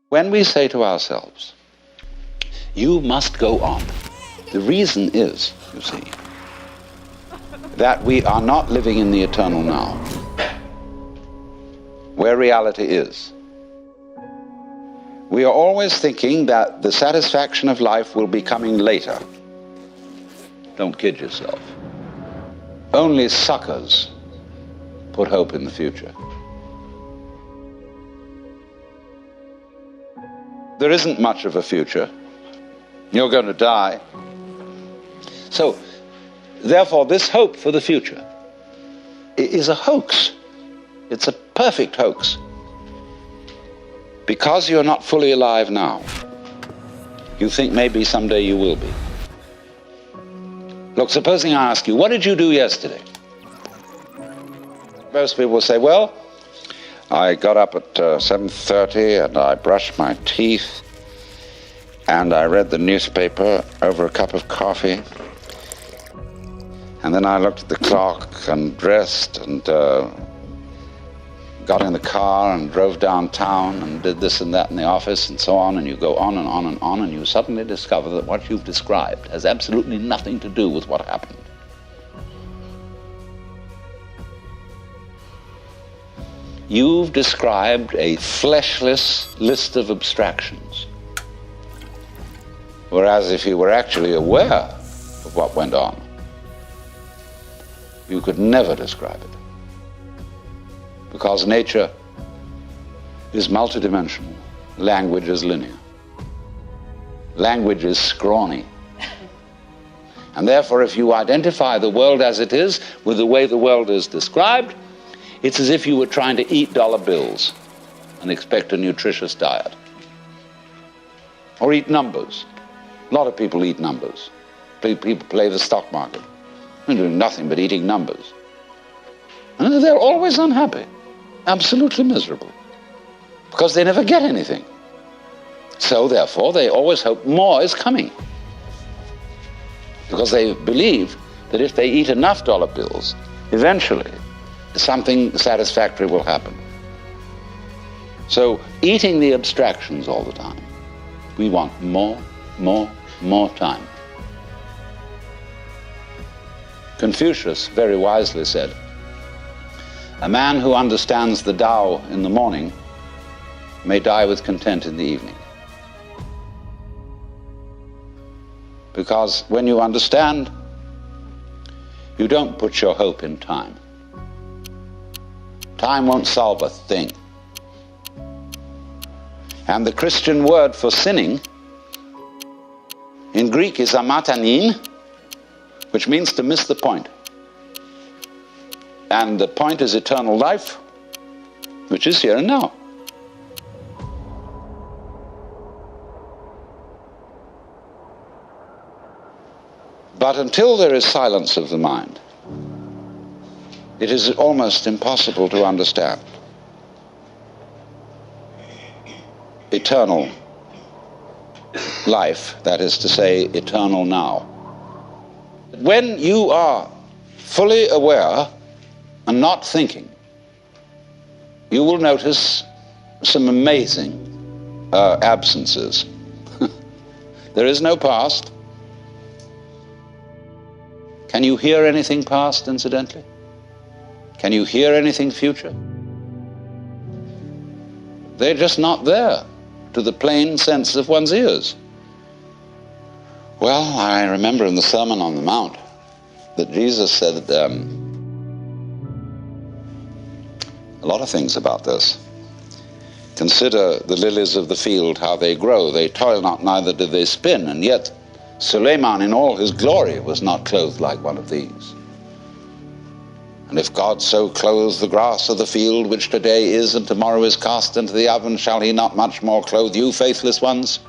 When we say to ourselves, you must go on, the reason is, you see, that we are not living in the eternal now, where reality is. We are always thinking that the satisfaction of life will be coming later. Don't kid yourself. Only suckers put hope in the future. There isn't much of a future. You're going to die. So, therefore, this hope for the future is a hoax. It's a perfect hoax. Because you're not fully alive now, you think maybe someday you will be. Look, supposing I ask you, what did you do yesterday? Most people will say, well, I got up at 7:30 and I brushed my teeth and I read the newspaper over a cup of coffee. And then I looked at the clock and dressed and got in the car and drove downtown and did this and that in the office and so on, and you go on and on and on, and you suddenly discover that what you've described has absolutely nothing to do with what happened. You've described a fleshless list of abstractions, whereas if you were actually aware of what went on, you could never describe it. Because nature is multidimensional, language is linear. Language is scrawny. And therefore, if you identify the world as it is with the way the world is described, it's as if you were trying to eat dollar bills and expect a nutritious diet. Or eat numbers. A lot of people eat numbers. People play the stock market. They're doing nothing but eating numbers. And they're always unhappy, absolutely miserable, because they never get anything. So therefore, they always hope more is coming, because they believe that if they eat enough dollar bills, eventually something satisfactory will happen. So eating the abstractions all the time, we want more time. Confucius very wisely said, a man who understands the Tao in the morning may die with content in the evening. Because when you understand, you don't put your hope in time. Time won't solve a thing. And the Christian word for sinning in Greek is amatanin, which means to miss the point. And the point is eternal life, which is here and now. But until there is silence of the mind, it is almost impossible to understand eternal life, that is to say, eternal now. When you are fully aware and not thinking, you will notice some amazing absences. There is no past. Can you hear anything past, incidentally? Can you hear anything future? They're just not there to the plain sense of one's ears. Well, I remember in the Sermon on the Mount that Jesus said a lot of things about this. Consider the lilies of the field, how they grow. They toil not, neither do they spin. And yet Suleiman in all his glory was not clothed like one of these. And if God so clothes the grass of the field, which today is and tomorrow is cast into the oven, shall he not much more clothe you, faithless ones?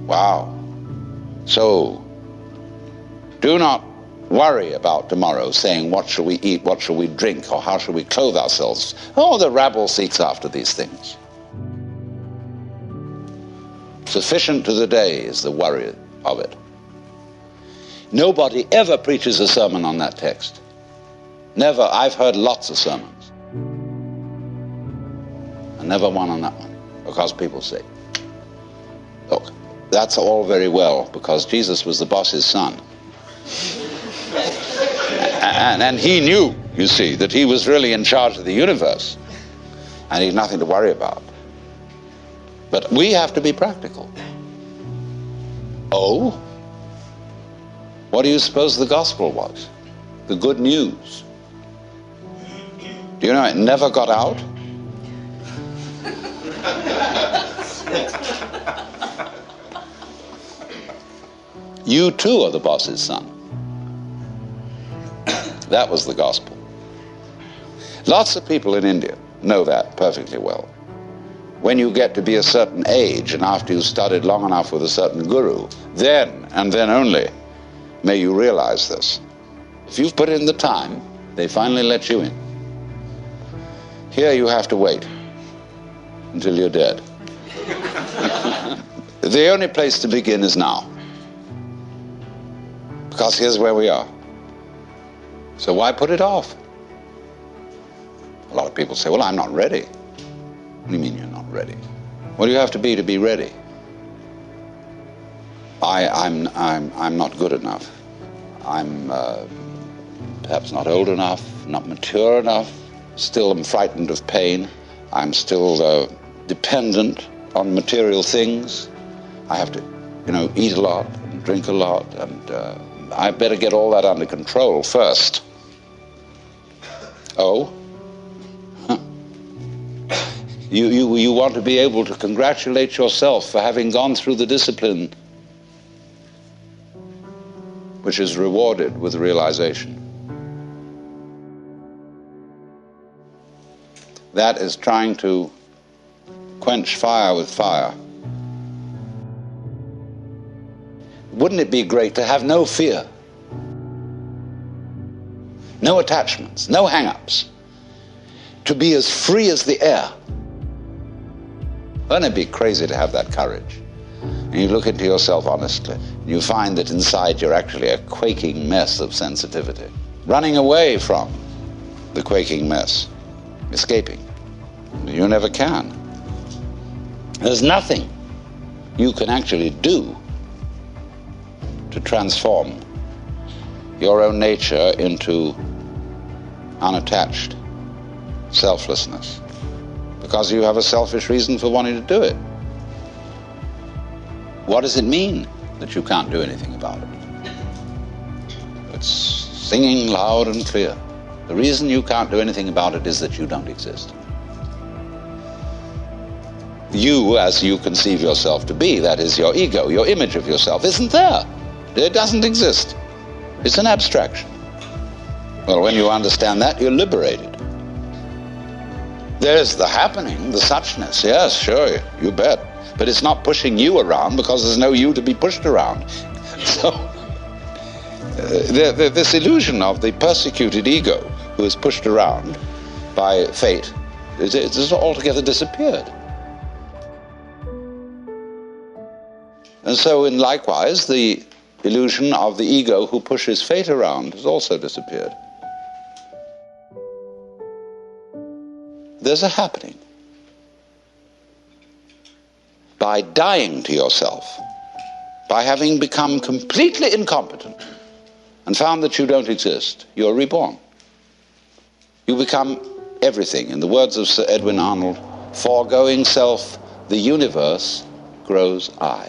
Wow. So, do not worry about tomorrow, saying, what shall we eat, what shall we drink, or how shall we clothe ourselves? Oh, the rabble seeks after these things. Sufficient to the day is the worry of it. Nobody ever preaches a sermon on that text. Never. I've heard lots of sermons, and never one on that one. because people say, look, that's all very well because Jesus was the boss's son. And he knew, you see, that he was really in charge of the universe and he had nothing to worry about. But we have to be practical. Oh? What do you suppose the gospel was? The good news. Do you know it never got out? You too are the boss's son. That was the gospel. Lots of people in India know that perfectly well. When you get to be a certain age and after you've studied long enough with a certain guru, then and then only may you realize this. If you've put in the time, they finally let you in. Here you have to wait until you're dead. The only place to begin is now. Because here's where we are. So why put it off? A lot of people say, well, I'm not ready. What do you mean you're not ready? What do you have to be ready? I'm not good enough. I'm perhaps not old enough, not mature enough. Still am frightened of pain. I'm still dependent on material things. I have to, eat a lot and drink a lot, and I better get all that under control first. Oh? You want to be able to congratulate yourself for having gone through the discipline which is rewarded with realization. That is trying to quench fire with fire. Wouldn't it be great to have no fear? No attachments, no hang-ups. To be as free as the air. Wouldn't it be crazy to have that courage? And you look into yourself honestly, and you find that inside you're actually a quaking mess of sensitivity. Running away from the quaking mess. Escaping. You never can. There's nothing you can actually do to transform your own nature into unattached selflessness, because you have a selfish reason for wanting to do it. What does it mean that you can't do anything about it? It's singing loud and clear. The reason you can't do anything about it is that you don't exist. You, as you conceive yourself to be, that is your ego, your image of yourself, isn't there. It doesn't exist. It's an abstraction. Well, when you understand that, you're liberated. There's the happening, the suchness. Yes, sure, you bet. But it's not pushing you around because there's no you to be pushed around. So, this illusion of the persecuted ego who is pushed around by fate, it's altogether disappeared. And so, likewise, the illusion of the ego who pushes fate around has also disappeared. There's a happening. By dying to yourself, by having become completely incompetent and found that you don't exist, you're reborn. You become everything. In the words of Sir Edwin Arnold, foregoing self, the universe grows I.